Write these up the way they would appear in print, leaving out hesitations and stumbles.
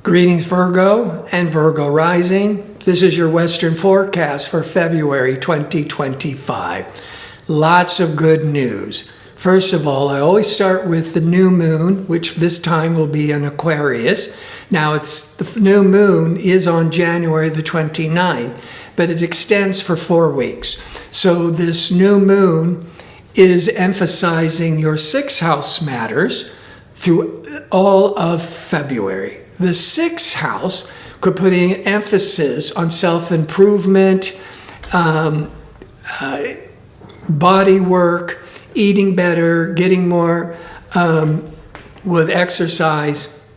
Greetings, Virgo and Virgo rising. This is your Western forecast for February 2025. Lots of good news. First of all, I always start with the new moon, which this time will be in Aquarius. Now, the new moon is on January the 29th, but it extends for 4 weeks. So this new moon is emphasizing your 6th house matters through all of February. The 6th house could put an emphasis on self-improvement, body work, eating better, getting more with exercise.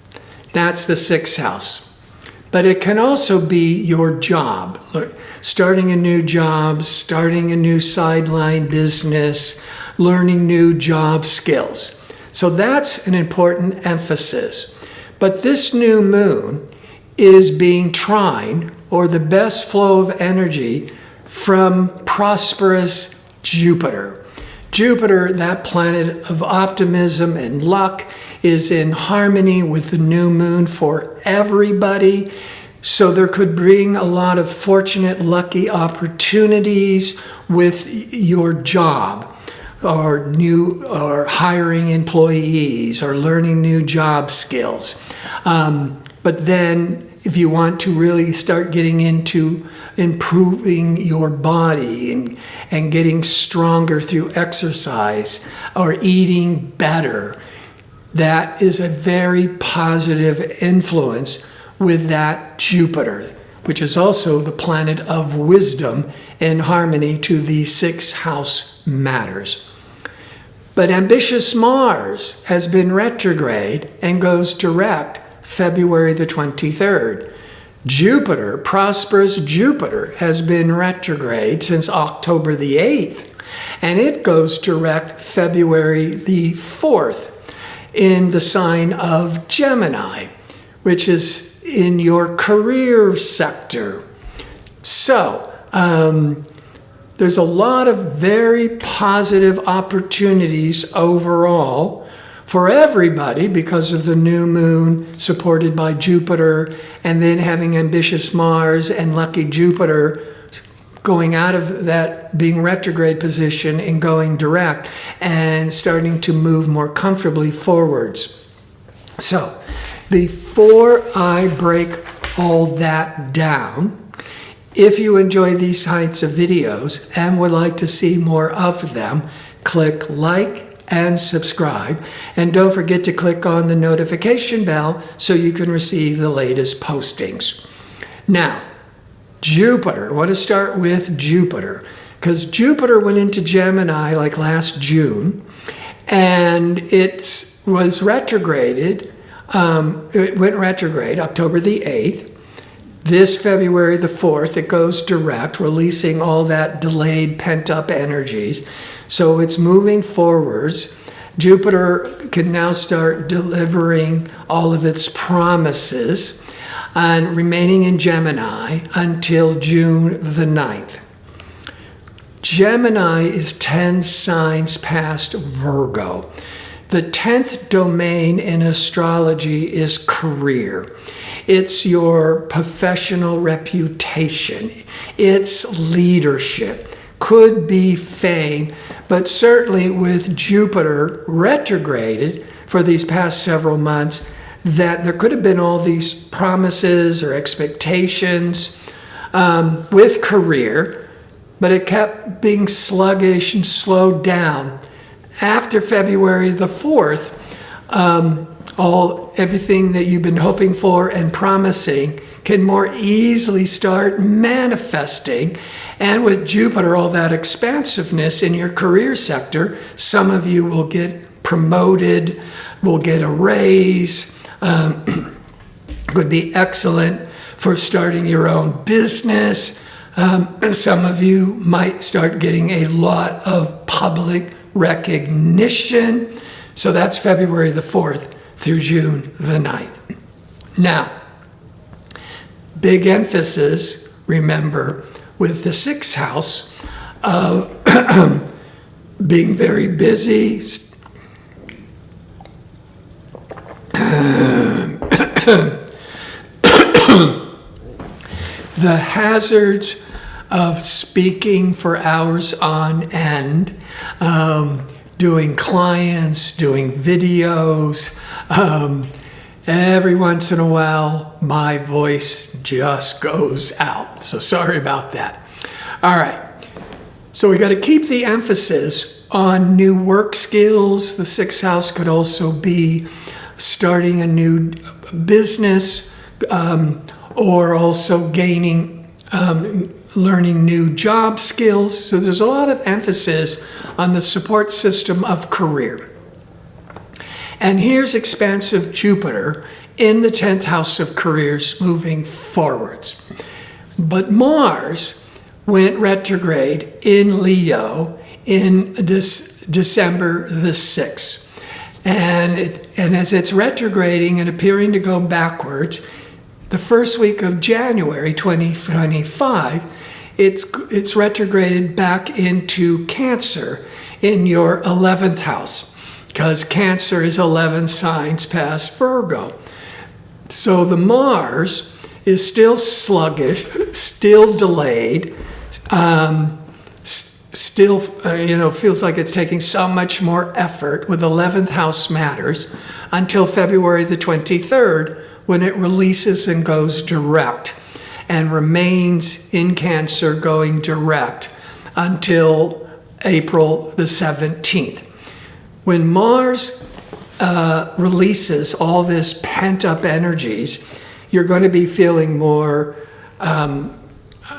That's the 6th house. But it can also be your job, starting a new job, starting a new sideline business, learning new job skills. So that's an important emphasis. But this new moon is being trine, or the best flow of energy, from prosperous Jupiter. Jupiter, that planet of optimism and luck, is in harmony with the new moon for everybody. So there could bring a lot of fortunate, lucky opportunities with your job, or hiring employees, or learning new job skills. But then if you want to really start getting into improving your body and getting stronger through exercise or eating better, that is a very positive influence with that Jupiter, which is also the planet of wisdom in harmony to the 6th house matters. But ambitious Mars has been retrograde and goes direct February the 23rd. Jupiter, prosperous Jupiter, has been retrograde since October the 8th, and it goes direct February the 4th in the sign of Gemini, which is in your career sector. So, there's a lot of very positive opportunities overall for everybody because of the new moon supported by Jupiter, and then having ambitious Mars and lucky Jupiter going out of that being retrograde position and going direct and starting to move more comfortably forwards. So before I break all that down, if you enjoy these types of videos and would like to see more of them, click like and subscribe. And don't forget to click on the notification bell so you can receive the latest postings. Now, Jupiter. I want to start with Jupiter, because Jupiter went into Gemini like last June, and it was retrograded. It went retrograde October the 8th. This February the 4th, it goes direct, releasing all that delayed, pent-up energies. So it's moving forwards. Jupiter can now start delivering all of its promises and remaining in Gemini until June the 9th. Gemini is 10 signs past Virgo. The 10th domain in astrology is career. It's your professional reputation. It's leadership. Could be fame, but certainly with Jupiter retrograded for these past several months, that there could have been all these promises or expectations with career, but it kept being sluggish and slowed down. After February the 4th, everything that you've been hoping for and promising can more easily start manifesting. And with Jupiter, all that expansiveness in your career sector, some of you will get promoted, will get a raise, could be excellent for starting your own business. Some of you might start getting a lot of public recognition. So that's February the 4th through June the 9th. Now, big emphasis, remember, with the 6th house of being very busy, The hazards of speaking for hours on end, doing clients, doing videos. Every once in a while, my voice just goes out. So sorry about that. All right. So we got to keep the emphasis on new work skills. The sixth house could also be starting a new business, or also learning new job skills. So there's a lot of emphasis on the support system of career. And here's expansive Jupiter in the 10th house of careers moving forwards. But Mars went retrograde in Leo in December the 6th. And as it's retrograding and appearing to go backwards, the first week of January 2025, it's retrograded back into Cancer in your 11th house, because Cancer is 11 signs past Virgo. So the Mars is still sluggish, still delayed, still feels like it's taking so much more effort with 11th house matters until February the 23rd, when it releases and goes direct and remains in Cancer going direct until April the 17th. When Mars releases all this pent-up energies, you're going to be feeling more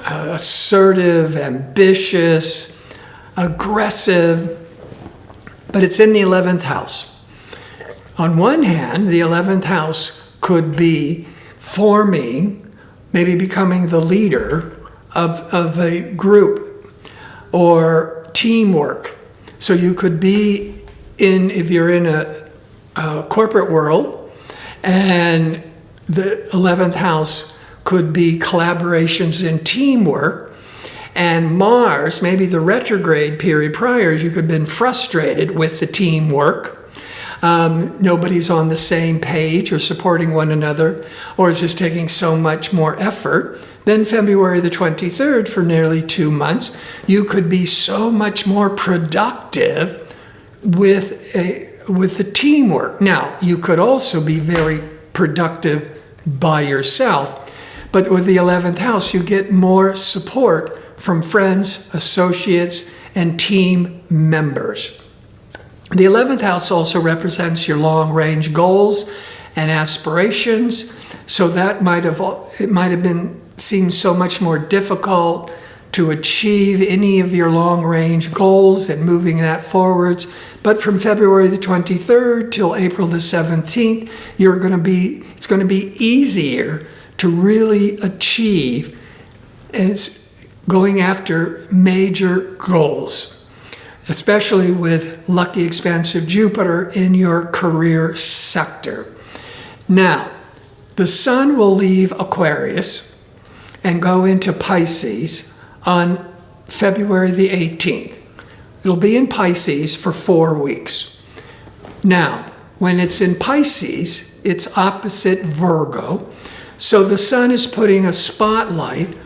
assertive, ambitious, aggressive, but it's in the 11th house. On one hand, the 11th house could be forming, maybe becoming the leader of a group or teamwork. So you could be if you're in a corporate world, and the 11th house could be collaborations and teamwork. And Mars, maybe the retrograde period prior, you could have been frustrated with the teamwork. Nobody's on the same page or supporting one another, or it's just taking so much more effort. Then February the 23rd, for nearly 2 months, you could be so much more productive with the teamwork. Now, you could also be very productive by yourself, but with the 11th house, you get more support from friends, associates, and team members. The 11th house also represents your long-range goals and aspirations, so it might have been seemed so much more difficult to achieve any of your long-range goals and moving that forwards. But from February the 23rd till April the 17th, it's going to be easier to really achieve, and it's going after major goals, especially with lucky expansive Jupiter in your career sector. Now, the Sun will leave Aquarius and go into Pisces on February the 18th. It'll be in Pisces for 4 weeks. Now, when it's in Pisces, it's opposite Virgo. So the Sun is putting a spotlight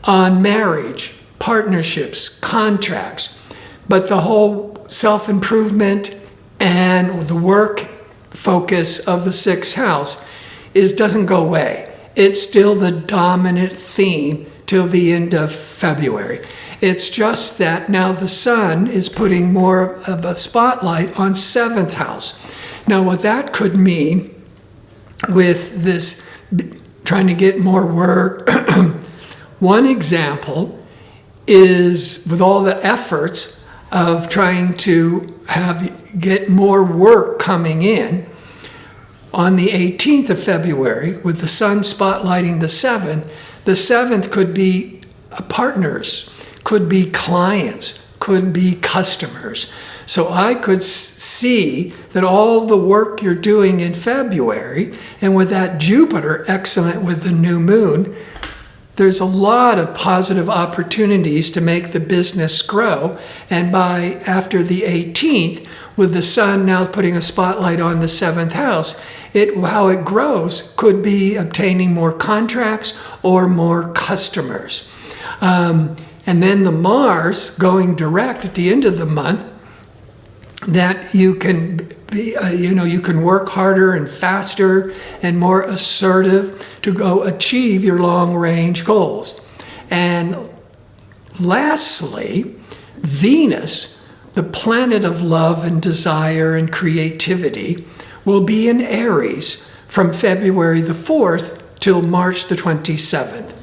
on marriage, partnerships, contracts, but the whole self-improvement and the work focus of the 6th house doesn't go away. It's still the dominant theme till the end of February. It's just that now the Sun is putting more of a spotlight on 7th house. Now, what that could mean with this trying to get more work, one example is with all the efforts of trying to get more work coming in, on the 18th of February, with the Sun spotlighting the 7th could be partners, could be clients, could be customers. So I could see that all the work you're doing in February, and with that Jupiter excellent with the new moon, there's a lot of positive opportunities to make the business grow. And after the 18th, with the Sun now putting a spotlight on the 7th house, how it grows could be obtaining more contracts or more customers. And then the Mars going direct at the end of the month, that you can be, you can work harder and faster and more assertive to go achieve your long-range goals. And lastly, Venus, the planet of love and desire and creativity, will be in Aries from February the 4th till March the 27th.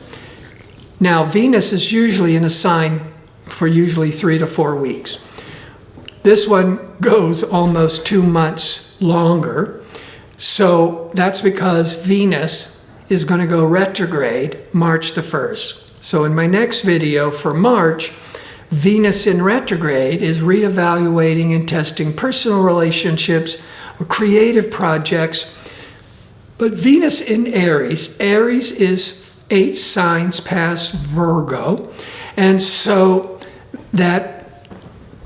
Now, Venus is usually in a sign for usually 3 to 4 weeks. This one goes almost 2 months longer. So that's because Venus is going to go retrograde March the 1st. So in my next video for March, Venus in retrograde is reevaluating and testing personal relationships or creative projects. But Venus in Aries is 8 signs past Virgo. And so that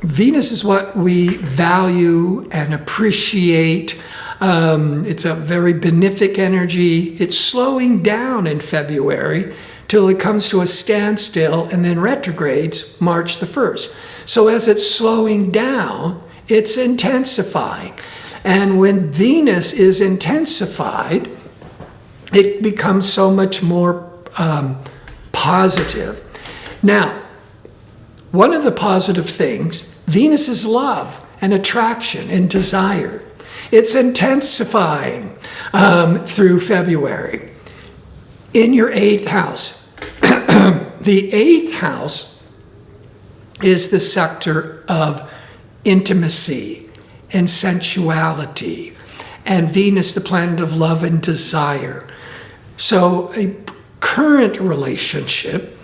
Venus is what we value and appreciate. It's a very benefic energy. It's slowing down in February till it comes to a standstill and then retrogrades March the 1st. So as it's slowing down, it's intensifying. And when Venus is intensified, it becomes so much more positive. Now, one of the positive things, Venus is love and attraction and desire. It's intensifying through February. In your 8th house, the 8th house is the sector of intimacy and sensuality, and Venus, the planet of love and desire. So a current relationship,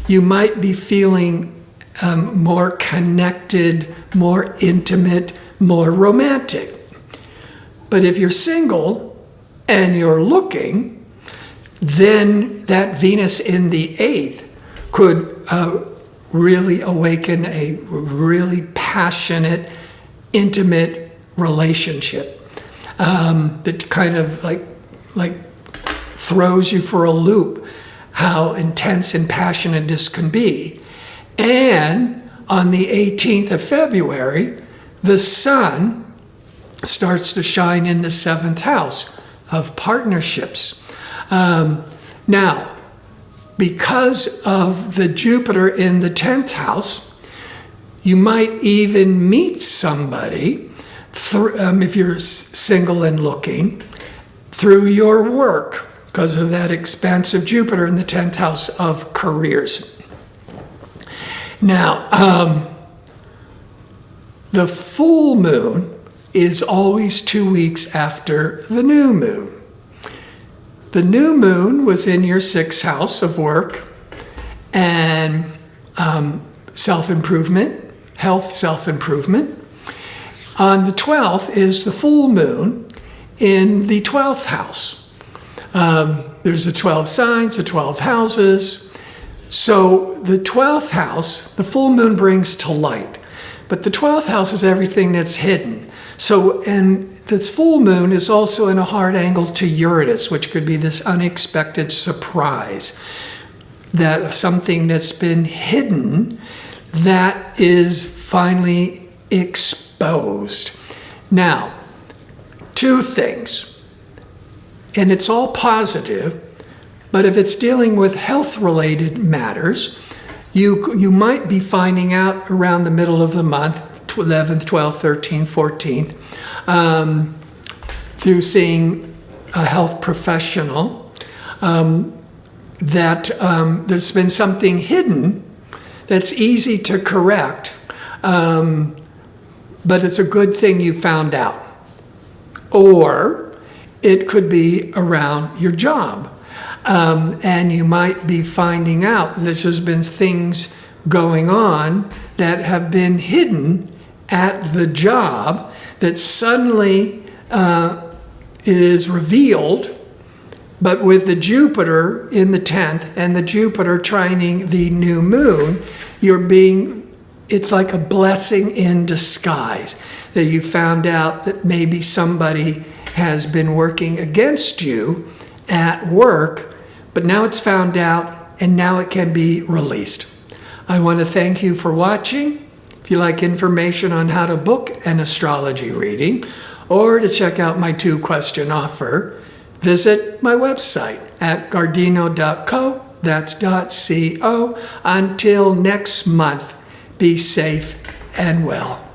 you might be feeling more connected, more intimate, more romantic. But if you're single and you're looking, then that Venus in the 8th could really awaken a really passionate, intimate relationship that kind of like throws you for a loop, how intense and passionate this can be. And on the 18th of February, the sun starts to shine in the 7th house of partnerships. Now, because of the Jupiter in the 10th house, you might even meet somebody, if you're single and looking, through your work, because of that expansive Jupiter in the 10th house of careers. Now, the full moon is always 2 weeks after the new moon. The new moon was in your 6th house of work and self-improvement, health self-improvement. On the 12th is the full moon in the 12th house. There's the 12 signs, the 12 houses. So the 12th house, the full moon brings to light. But the 12th house is everything that's hidden. So, and this full moon is also in a hard angle to Uranus, which could be this unexpected surprise, that something that's been hidden that is finally exposed. Now, 2 things, and it's all positive, but if it's dealing with health-related matters, you might be finding out around the middle of the month, 11th, 12th, 13th, 14th, through seeing a health professional, that there's been something hidden that's easy to correct, but it's a good thing you found out. Or it could be around your job. And you might be finding out that there's been things going on that have been hidden at the job that suddenly is revealed, but with the Jupiter in the 10th and the Jupiter trining the new moon, it's like a blessing in disguise that you found out that maybe somebody has been working against you at work, but now it's found out and now it can be released. I want to thank you for watching. If you like information on how to book an astrology reading or to check out my 2-question offer, visit my website at gardino.co. That's .co. Until next month, be safe and well.